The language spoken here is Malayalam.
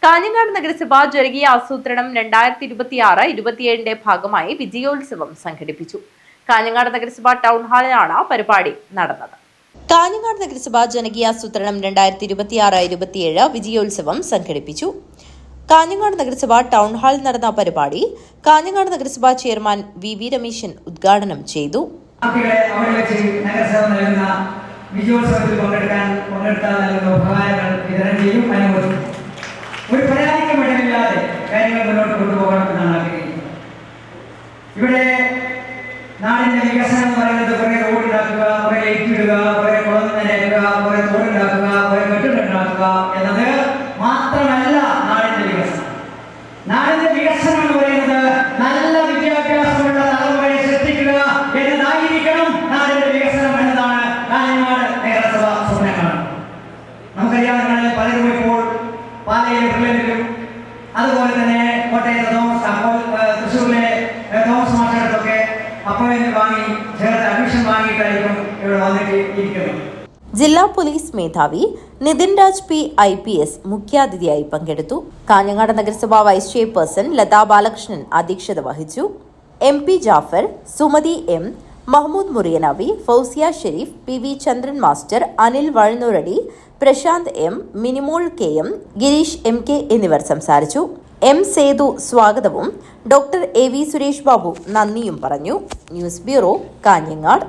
കാഞ്ഞങ്ങാട് നഗരസഭ ജനകീയ ആസൂത്രണം 2026-27 ഭാഗമായി വിജയോത്സവം സംഘടിപ്പിച്ചു. കാഞ്ഞങ്ങാട് നഗരസഭ ടൗൺ ഹാളിലാണ് പരിപാടി നടന്നത്. കാഞ്ഞങ്ങാട് നഗരസഭ ജനകീയ ആസൂത്രണം 2026-27 വിജയോത്സവം സംഘടിപ്പിച്ചു. കാഞ്ഞങ്ങാട് നഗരസഭ ടൗൺ ഹാളിൽ നടന്ന പരിപാടി കാഞ്ഞങ്ങാട് നഗരസഭ ചെയർമാൻ വി രമേശൻ ഉദ്ഘാടനം ചെയ്തു. വിജയോത്സവത്തിൽ പങ്കെടുത്താൽ നൽകുന്ന ഉപഹാരങ്ങൾ വിതരണം ചെയ്യും. അനുവദിക്കും. ഒരു പരാതിക്കുമിടമില്ലാതെ കാര്യങ്ങൾ മുന്നോട്ട് കൊണ്ടുപോകണമെന്നാണ് ആഗ്രഹിക്കുന്നത്. ഇവിടെ നാടിന്റെ വികസനം എന്ന് പറയുന്നത് കുറെ റോഡ് ഉണ്ടാക്കുക, കുറെ ലൈറ്റ് ഇടുക, കുറെ കുളം നിരക്കുക, കുറെ തോടുണ്ടാക്കുക, കുറെ കെട്ടിടമുണ്ടാക്കുക എന്നത് മാത്രമല്ല നാടിന്റെ വികസനം. നാടിന്റെ വികസനം എന്ന് പറയുന്നത് നല്ല വിദ്യാഭ്യാസമുള്ള തലമുറയെ സൃഷ്ടിക്കുക എന്നതായിരിക്കണം നാടിന്റെ വികസനം എന്നതാണ് കാഞ്ഞങ്ങാട് നഗരസഭ സ്വപ്നം കാണുന്നത്. നമുക്കറിയാവുന്ന പലരും ഇപ്പോൾ പാലയിലെ പിള്ളേരും അതുപോലെ തന്നെ കോട്ടയത്തെ തൃശ്ശൂരിലെ തോമസ് മാസ്റ്റർക്കൊക്കെ അപ്പോയിന്റ്മെന്റ് വാങ്ങി ചേർത്ത് അഡ്മിഷൻ വാങ്ങിയിട്ടായിരിക്കും ഇവിടെ വന്നിട്ട് ഇരിക്കുന്നത്. ജില്ലാ പോലീസ് മേധാവി നിതിൻ രാജ് പി IPS മുഖ്യാതിഥിയായി പങ്കെടുത്തു. കാഞ്ഞങ്ങാട് നഗരസഭ വൈസ് ചെയർപേഴ്സൺ ലതാ ബാലകൃഷ്ണൻ അധ്യക്ഷത വഹിച്ചു. MP Jafar, Sumathi M, Mahmood Muriyanavi, Fousiya Sherif, PV Chandran master, Anil വഴുന്നൂരടി, Prashanth M, Minimol KM, Girish MK എന്നിവർ സംസാരിച്ചു. M സേതു സ്വാഗതവും ഡോക്ടർ AV സുരേഷ് ബാബു നന്ദിയും പറഞ്ഞു. News bureau, Kanhangad.